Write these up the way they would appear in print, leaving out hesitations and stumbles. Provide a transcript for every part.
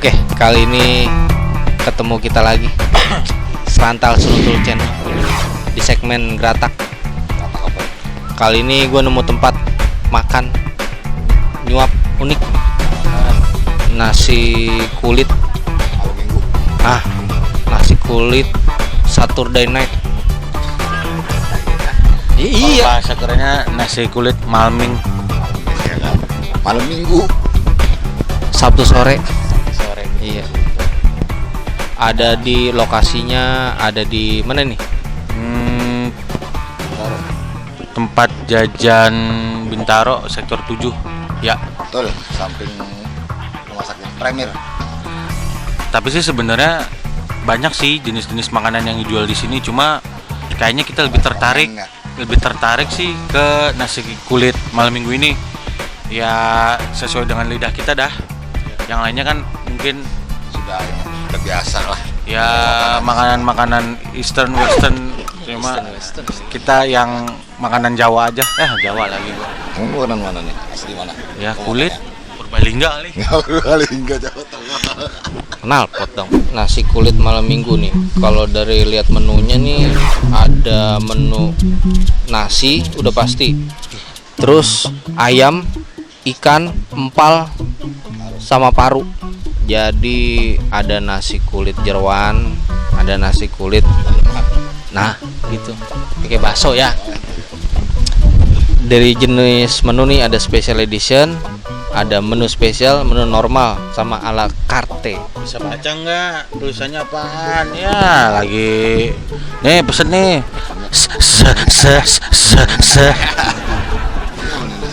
Oke, kali ini ketemu kita lagi Serantal Seruntul Channel di segmen Geratak. Kali ini gue nemu tempat makan nyuap unik, nasi kulit. Nasi kulit Saturday night. Iya. Bahasa kerennya nasi kulit malam minggu. Sabtu sore. Iya. Ada di lokasinya, ada di mana nih? Tempat jajan Bintaro sektor 7. Ya, Betul, samping rumah sakit Premier. tapi sih sebenarnya banyak sih jenis-jenis makanan yang dijual di sini, cuma kayaknya kita lebih tertarik sih ke nasi kulit malam minggu ini. Ya sesuai dengan lidah kita dah. Yang lainnya kan mungkin Sudah biasa lah. ya makanan-makanan Eastern Western, cuma kita yang makanan Jawa aja. Jawa lagi gua. Kamu makanan mana nih? Asli mana? Ya kulit Purbalingga kali. Kali enggak Jawa Tengah. Kenal pot dong. Nasi kulit malam minggu nih. Kalau dari lihat menunya nih, ada menu nasi udah pasti. Terus ayam, ikan, empal, sama paru. Jadi ada nasi kulit jeroan, ada nasi kulit. Nah, gitu. Kayak bakso ya. Dari jenis menu nih ada special edition, ada menu spesial, menu normal, sama ala carte. Bisa baca nggak tulisannya apaan? Ya lagi nih pesen nih.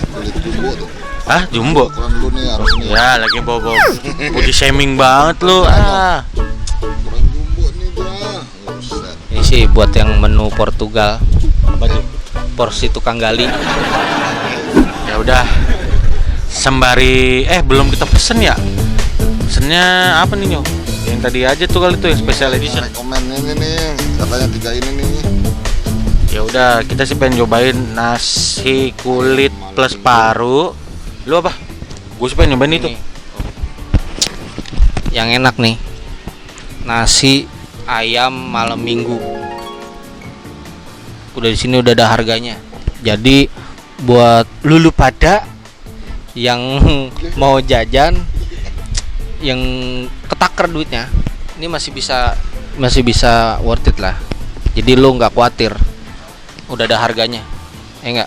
Kulit jumbo tuh. Jumbo. Ukuran lu nih harus nih. Ya lagi bawa body shaming banget lu. Ukuran jumbo nih dah. Buset. Ini sih buat yang menu Portugal. Porsi tukang gali. Ya udah. Sembari belum kita pesen ya. Pesennya apa nih Nyo? Yang tadi aja tuh kali tuh yang special edition. Rekomen ini nih, katanya 3 ini nih. Ya udah, kita sih pengen cobain nasi kulit plus paru. Lu apa? Gue sih pengen nyobain itu. Yang enak nih, nasi ayam malam minggu. Udah di sini udah ada harganya. Jadi buat lulu pada yang mau jajan, yang ketaker duitnya, ini masih bisa worth it lah. Jadi lu nggak khawatir, udah ada harganya, enggak?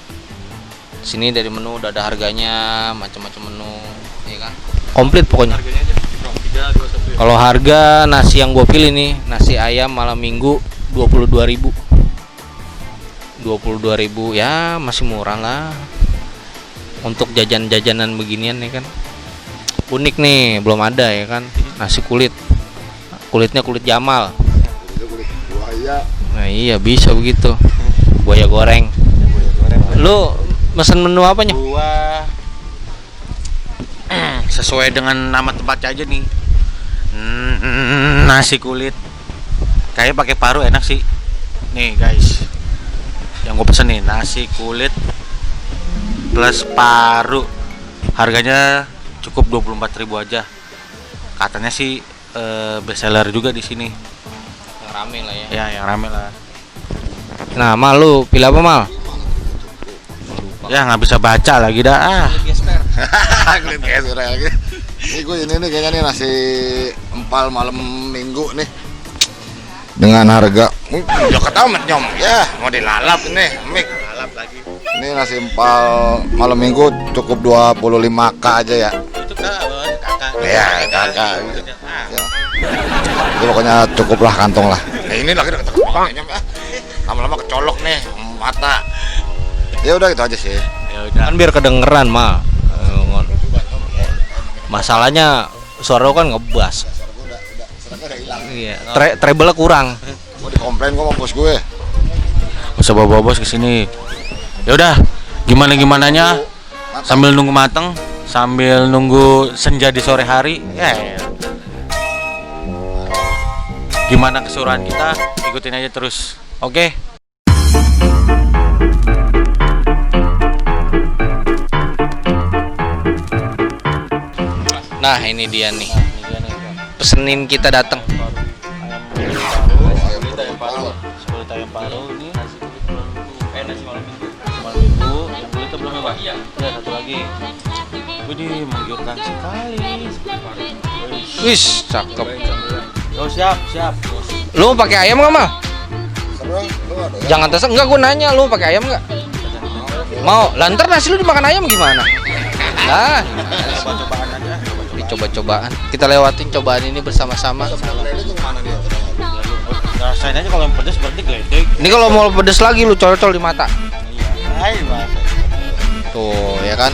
Sini dari menu udah ada harganya, macam-macam menu, ya kan? Komplit pokoknya. Kalau harga nasi yang gue pilih nih, nasi ayam malam minggu 22.000. 22.000 ya masih murah lah. Untuk jajan-jajanan beginian ya kan. Unik nih, belum ada ya kan. Nasi kulit. Kulitnya kulit Jamal. Kulit buaya. Nah, iya bisa begitu. Buaya goreng. Lu mesen menu apa nya? Gua sesuai dengan nama tempatnya aja nih. Nasi kulit. Kayak pakai paru enak sih. Nih guys. Yang gue pesen nih nasi kulit plus paru. Harganya cukup 24.000 aja. Katanya sih best seller juga di sini. Yang rame lah ya. Ya, yang rame lah. Nah, Mal lu pilih apa, Mal? Ya nggak bisa baca lagi dah. Kulit geser lagi. Ini gue ini nih kayaknya nih nasi empal malam minggu nih. Dengan harga joket amat nyom. Ya, mau dilalap ini, mik. Lalap lagi. Ini nasi empal malam minggu cukup 25k aja ya. Itu kakak. Ya, kakak. Ya. Itu pokoknya cukup lah kantong lah. Nah, ini lagi deket nyom ya. Lama-lama kecolok nih mata. Ya udah gitu aja sih. Ya udah. Kan biar kedengeran, Mal. Masalahnya suara lu kan ngebas. Iya, treble kurang. Mau dikomplain gua sama bos gue. Usah bawa bos kesini. Ya udah, gimananya sambil nunggu mateng, sambil nunggu senja di sore hari. Gimana keseruan kita? Ikutin aja terus. Oke. Nah, ini dia nih. pesenin kita datang. Ayam paru. Kulit ayam paru ini. Nasi malam minggu. Yang kulitnya belum ya, Pak? Iya, satu lagi. Widih, menggiurkan sekali. Wis, cakep. Oh, siap. Lu mau pakai ayam nggak mah? Serah, lu ada ya? Jangan terserah. Enggak, gue nanya lu mau pakai ayam nggak? Mau. Lantar nasi lu dimakan ayam gimana? Nah, Coba-cobaan aja. dicoba-cobaan. Kita lewatin cobaan ini bersama-sama. Ini tuh mana dia? Rasain aja kalau yang pedes berarti geledek. Ini kalau mau pedes lagi lu col-col di mata. Iya. Hai, Mas. Tuh, ya kan?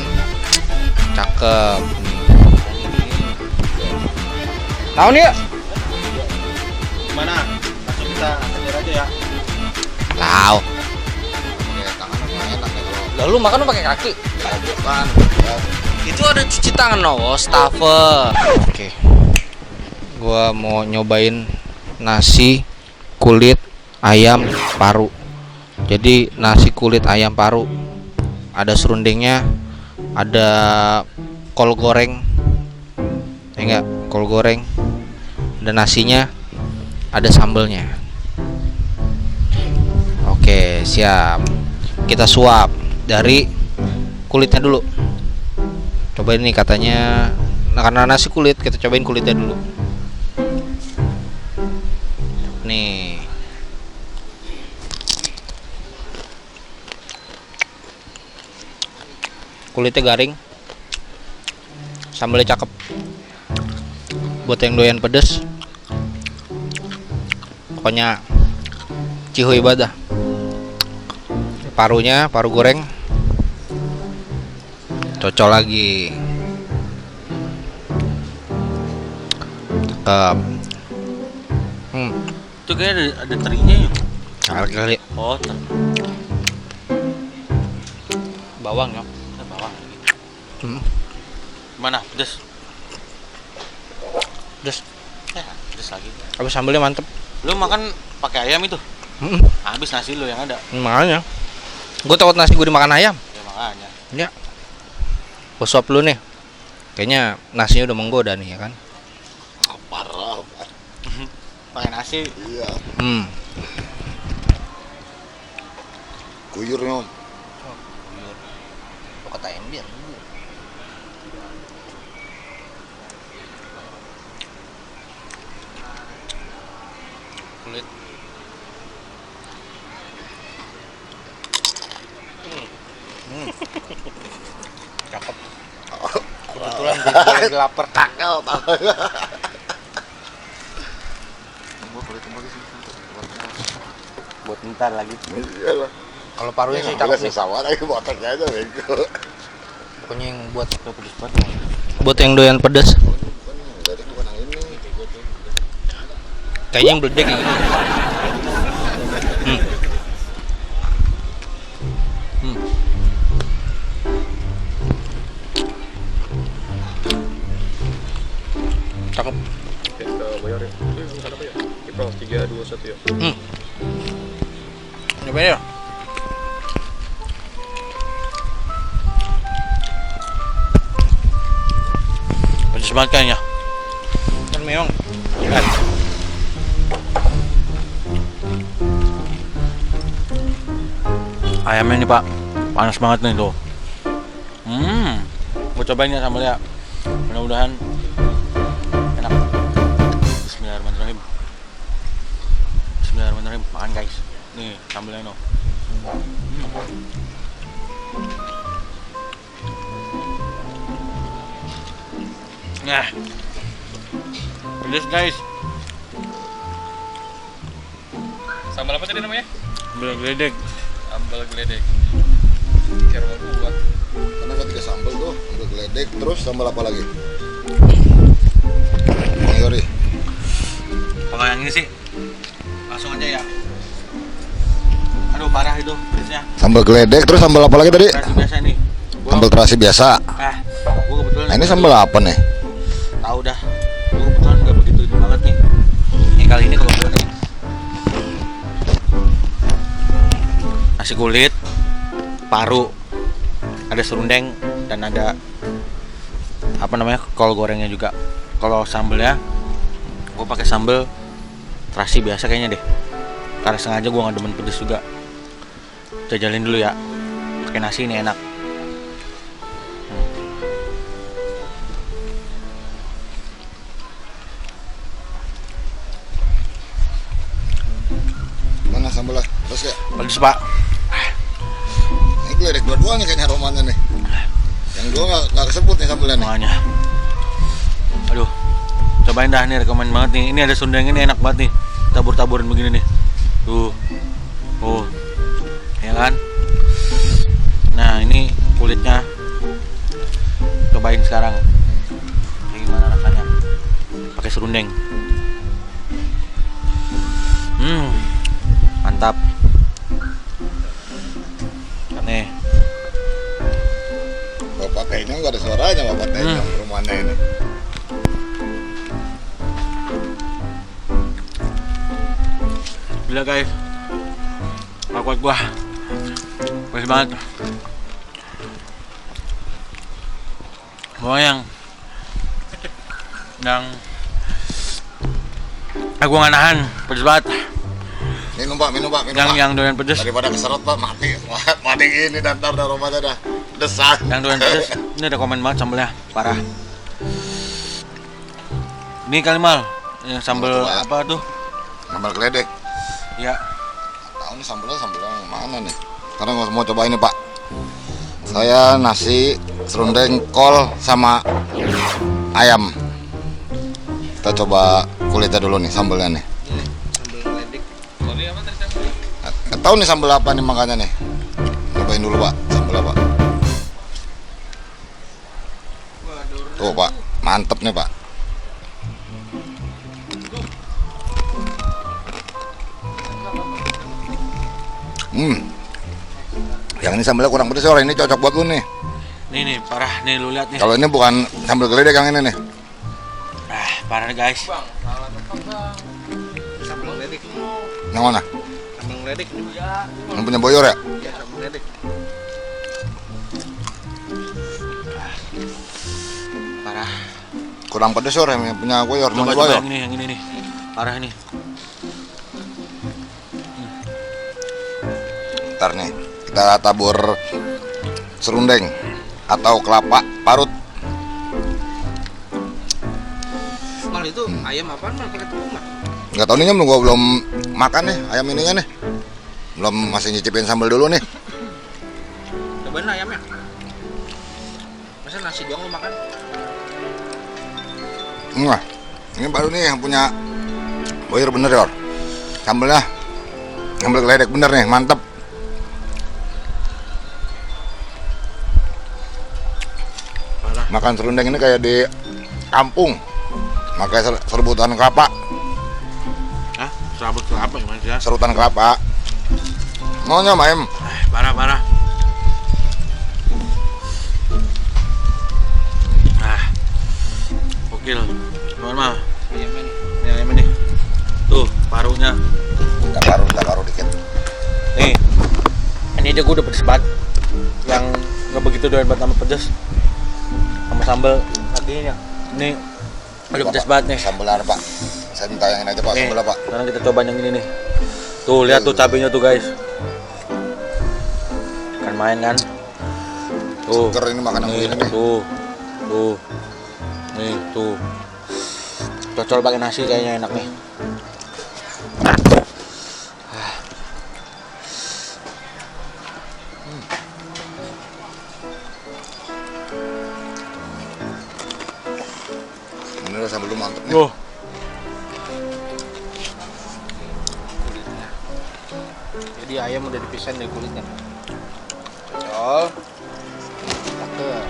Cakep. Tahu nih ya? Gimana? Langsung kita kejar aja ya. Tahu. Pakai tangan apa enak ya kalau Lalu makan lu pakai kaki. bukan. Ya, Itu ada cuci tangan no, wastafel. Oke. Gua mau nyobain nasi kulit ayam paru. Jadi nasi kulit ayam paru. Ada serundengnya, ada kol goreng. Ya enggak, kol goreng. Ada nasinya, ada sambelnya. Oke, siap. Kita suap dari kulitnya dulu. Cobain nih katanya, nah, karena nasi kulit kita cobain kulitnya dulu. Nih. Kulitnya garing. Sambelnya cakep. Buat yang doyan pedes, pokoknya cihuy banget dah. Parunya, paru goreng. Cocok lagi. Cakep. Itu kayaknya ada terinya ya. Kali Oh, bawang ya. bawang. Hmm. Gimana? Pedes? Terus Ya, pedes lagi. habis sambelnya mantep. Lu makan pakai ayam itu? Hmm. Habis nasi lu yang ada. Makanya gue takut nasi gue dimakan ayam. Ya makanya. Ya. Gue suap lu nih. Kayaknya nasinya udah menggoda nih ya kan. parah. Pakai nasi. Iya, guyur nyom. Lo kata ember. Kulit. Cakep. Kebetulan gue lagi lapar. Takel. Gua kulit kembali sih. Buat ntar lagi. Iyalah. Kalau parunya sih Cakep cakep nih. sama lagi botaknya aja bego. Pokoknya yang buat Pedes banget. yang doyan pedas. Jadi bukan yang ini. Kayaknya yang beledek yang ini. Cakep. Kita bayar ya. Bukan apa ya? Kita 3, 2, 1 ya. Cobain ya. Pedes banget kayaknya. Kan memang Ayamnya nih Pak, panas banget nih tuh. Gue cobain ya sambal ya. Mudah-mudahan enak. Bismillahirrahmanirrahim. Bismillahirrahmanirrahim. Makan guys. Nih sambalnya no. Nah, pedes guys. Sambal apa tadi namanya? Sambal geledek. Sambal geledek. Kayak rumah gua. Karena ketika sambal tuh, sambal geledek, terus sambal apa lagi? Bang Yori. Kalau yang ini sih langsung aja ya. Aduh parah itu pedesnya. Sambal geledek, terus sambal apa lagi tadi? Terasi biasa nih. Sambal terasi biasa. Gua kebetulan Nah, ini sambal apa nih? tahu dah. Gua kebetulan nggak begitu ini banget nih. Ini kali ini kalau gua nih nasi kulit, paru, ada serundeng dan ada apa namanya kol gorengnya juga. Kalau sambelnya Gue pakai sambal terasi biasa kayaknya deh. Karena sengaja gue nggak demen pedes juga. Jajalin dulu ya. Pakai nasi ini enak. Mana sambalnya? Terus ya? Pedes pak. Ini geledek dua-duanya kayaknya romannya nih. Yang dua nggak kesebut nih sambalnya nih. Semuanya. Aduh. Cobain dah nih, rekomen banget nih. Ini ada sundeng ini enak banget nih. Tabur-taburin begini nih. Tuh. Oh. Ya kan? Nah, ini kulitnya. Cobain sekarang. Ini gimana rasanya? Pakai serundeng. Mantap. Nih. Bapak tehnya nggak ada suaranya bapak tehnya rumahnya ini. Gila guys. Gak kuat gua. Pedes banget. Mau yang gua nggak nahan, pedes banget. Minum pak. Yang doyan pedes. Daripada keserot pak mati ini dan tar rumahnya dah desak. Yang doyan pedes, ini ada komen banget sambalnya, parah. Ini kali mal, yang sambal Sambal apa tuh? Sambal geledek. Ya, Tahu nih sambalnya yang mana nih? Sekarang mau coba ini pak. Saya nasi serundeng kol sama ayam. Kita coba kulitnya dulu nih sambalnya nih. Sambal ledek. Sorry apa tadi sambal? Nggak tahu nih sambal apa nih makanya nih. Cobain dulu pak, sambal apa? Tuh pak, mantep nih pak. Yang ini sambalnya kurang pedes orang ini cocok buat lu nih. nih parah nih, lu lihat nih. Kalau ini bukan sambal geledek yang ini nih. Parah nih guys. Sambal ledek. Yang mana? Sambal ledek. Yang punya Boyor ya? Ya, sambal ledek. Parah. Kurang pedes orang yang punya Boyor. Coba Mana Boyor? yang ini nih. Parah nih. Ntar nih, kita tabur serundeng atau kelapa parut. Mal itu ayam apaan mal pakai tepung mal? Nggak tahu nih nyam, gua belum makan nih ayam ininya nih. Belum, masih nyicipin sambal dulu nih. Cobain lah ayamnya. Masa nasi doang lu makan? Wah, ini baru nih yang punya Boyor bener ya. Sambalnya sambal geledek bener nih, mantep. Makan serundeng ini kayak di kampung, pakai serebutan kelapa, Hah? Serabut kelapa gimana sih? serutan kelapa. Maunya maem. Parah. Gokil. Gimana mal? Ayamnya nih. Ini ayamnya nih. Tuh, parunya. Kita paruh dikit. Nih. Ini aja gue udah pedes banget. Yang nggak begitu doyan banget sama pedes. Sama sambal lagi ini udah pedes banget nih. Sambalnya pak, saya minta yang ini aja pak, Nih, sambalnya pak. sekarang kita coba yang ini nih. Tuh, lihat tuh cabenya tuh guys. Kan main kan? Tuh. Seger ini makan yang Nih, begini nih. tuh. Nih, tuh. Cocol pakai nasi kayaknya enak nih. Bener sambal lu mantep nih. Tuh. Jadi ayam udah dipisahin dari kulitnya. Cocol. Cakep.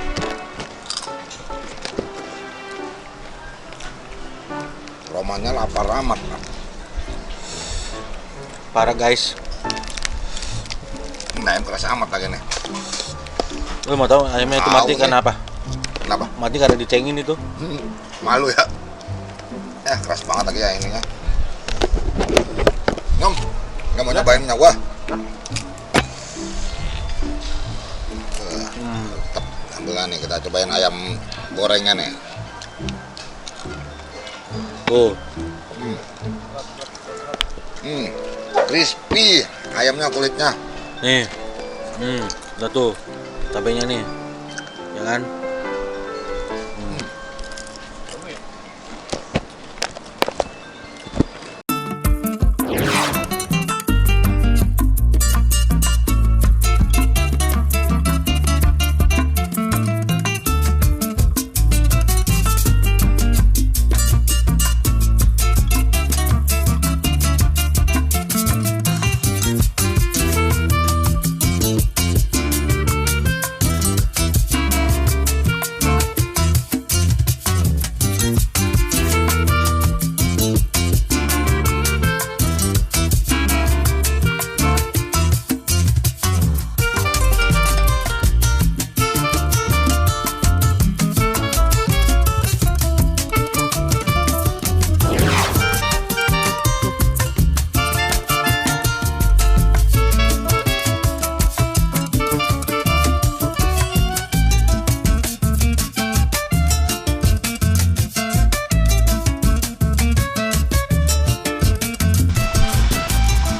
Romanya lapar amat pak. Parah guys. Nah, yang keras amat lagi nih. Lu mau tahu ayamnya itu Tahu mati nih. karena apa? Kenapa? Mati karena dicengin itu. Malu ya. Ya keras banget lagi ya ininya. Nyom, nggak mau nyobain punya gua. Mantep sambalnya nih, kita cobain ayam gorengnya nih. Tuh. Crispy ayamnya, kulitnya. Nih. Udah tuh. Cabenya nih. Ya kan?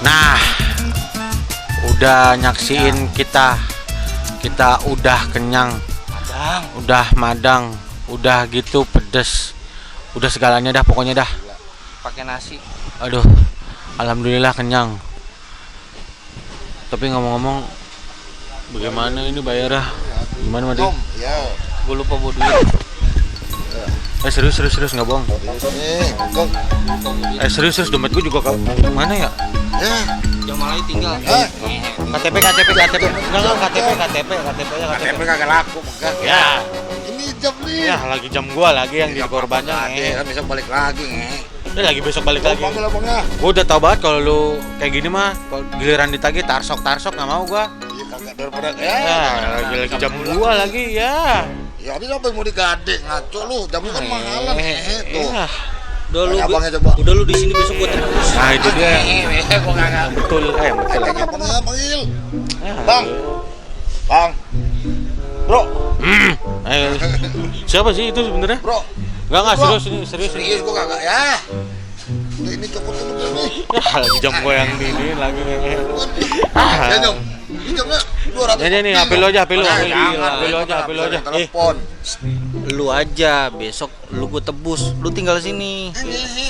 Nah, udah nyaksiin kita udah kenyang, udah madang, udah gitu pedes, udah segalanya dah pokoknya dah. Pakai nasi. Aduh, alhamdulillah kenyang. Tapi ngomong-ngomong, bagaimana ini bayarnya? Gimana Madi? Ya. Gue lupa bawa duit. Serius nggak bohong. Nih, kok. Serius dompet gue juga mana ya? Ya. Yang malah tinggal. KTP. Enggak KTP kagak laku, enggak. Ya, Ini jam nih. ya lagi jam gua lagi yang di korbannya. Kan bisa balik lagi, Ini lagi besok balik lagi. Panggil abangnya. Gua udah tau banget kalau lu kayak gini mah, kalau giliran ditagih tarsok nggak mau gua. Iya kagak daripada Ya, lagi jam gua lagi ya. Ya habis apa yang mau digade, ngaco lu, jamu kan mahalan tuh. Ya. Udah lu, Tanya abangnya coba. udah lu di sini besok gue tebus. Nah itu dia. Gua kagak. Betul, betul. Tanya abangnya, panggil. Ya. Bang. Bro, Siapa sih itu sebenarnya? bro. Enggak Bro. serius. Serius gua kagak ya. Udah ini cukup ini. Ya, lagi jam gua yang ini lagi. Ya nyom. Ini jamnya 200. Nih, HP lu aja. Jangan, HP lu aja. Telepon. Lu aja besok lu gue tebus. Lu tinggal sini.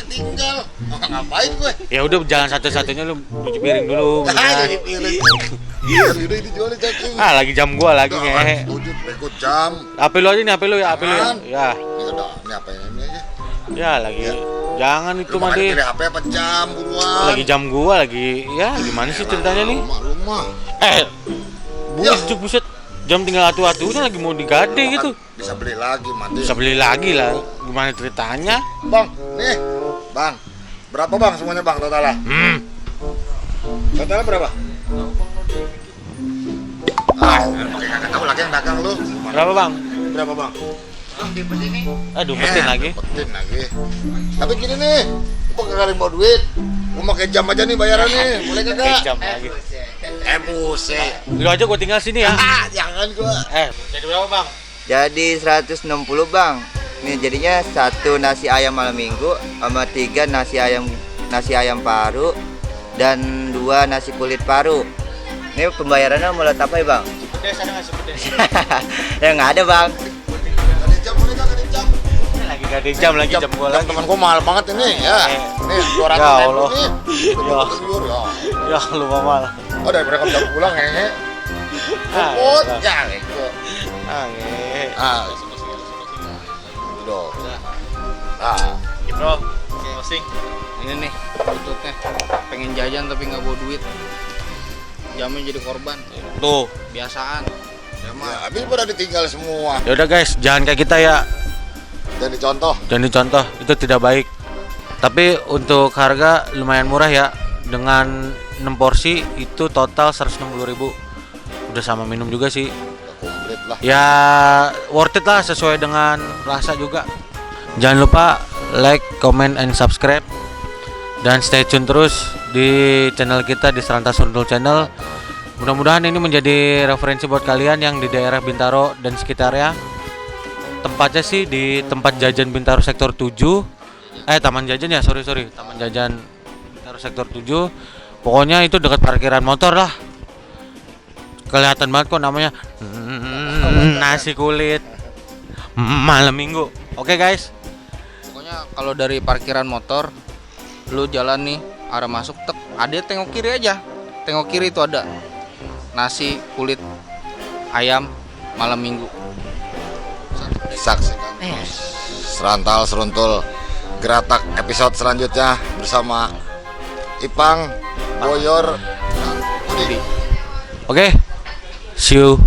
Tinggal. Ngapain gue? Ya udah jalan satu-satunya lu cuci piring dulu. Jadi piring. Iya, udah dijualin cacing. Lagi jam gua lagi ngehe. Tujuh berikut jam. HP lu aja nih, HP lu ya. Ya. Ini udah, ini apa ini aja? Ya lagi. Jangan itu Lu mah makanya deh. pilih HP apa jam buruan? Lagi jam gua lagi. Ya, gimana sih ceritanya nih? Rumah. Buset. Jam tinggal atu-atu kan lagi mau digade gitu. Bisa beli lagi, mandi. Bisa beli lagi lah. Gimana ceritanya? Bang, nih. Bang. Berapa bang semuanya bang totalnya? Totalnya berapa? Pakai kagak tahu lagi yang dagang lu. Berapa, Bang? Berapa bang? Aduh, mesin lagi. Petin lagi. Tapi gini nih, gua kagak mau duit. Gua pakai jam aja nih bayarannya. Boleh kagak? Jam lagi. Buset. Lu aja gua tinggal sini ya. Jangan gua. Jadi berapa, Bang? Jadi 160 bang. Nih jadinya 1 nasi ayam malam minggu sama 3 nasi ayam paru dan 2 nasi kulit paru. Ini pembayarannya mulai apa ya bang? Pedes ada nggak sih pedes? Ya nggak ada bang. Ada jam boleh kagak ada jam? Lagi gak ada jam gua lagi. Teman gua mahal banget ini ya. Nih 200 Ya ribu Allah. nih. Ya. Ya lu mamal. Oh daripada kamu udah pulang ngehe. Puput. Ya itu. Ngehe. Udah. Bro, closing. Ini nih tututnya. Pengen jajan tapi nggak bawa duit. Jamnya jadi korban. Tuh. Biasaan. Ya habis pada ditinggal semua. Ya udah guys, jangan kayak kita ya. Dan dicontoh. Jangan dicontoh, itu tidak baik. Tapi untuk harga lumayan murah ya. Dengan 6 porsi itu total 160.000. Udah sama minum juga sih. Komplit lah. Ya worth it lah, sesuai dengan rasa juga. Jangan lupa like, comment, and subscribe. Dan stay tune terus di channel kita di Serantas Sundul Channel. Mudah-mudahan ini menjadi referensi buat kalian yang di daerah Bintaro dan sekitarnya. Tempatnya sih di tempat jajan Bintaro sektor 7. Taman jajan ya, sorry. Taman jajan Bintaro sektor 7. Pokoknya itu dekat parkiran motor lah. Kelihatan banget kok namanya nasi kulit malam minggu. Oke guys. Pokoknya kalau dari parkiran motor lu jalan nih arah masuk ada tengok kiri aja. Tengok kiri itu ada nasi kulit ayam malam minggu. Saksikan serantal seruntul geratak episode selanjutnya bersama Ipang, Boyor, dan Budi. Oke. See you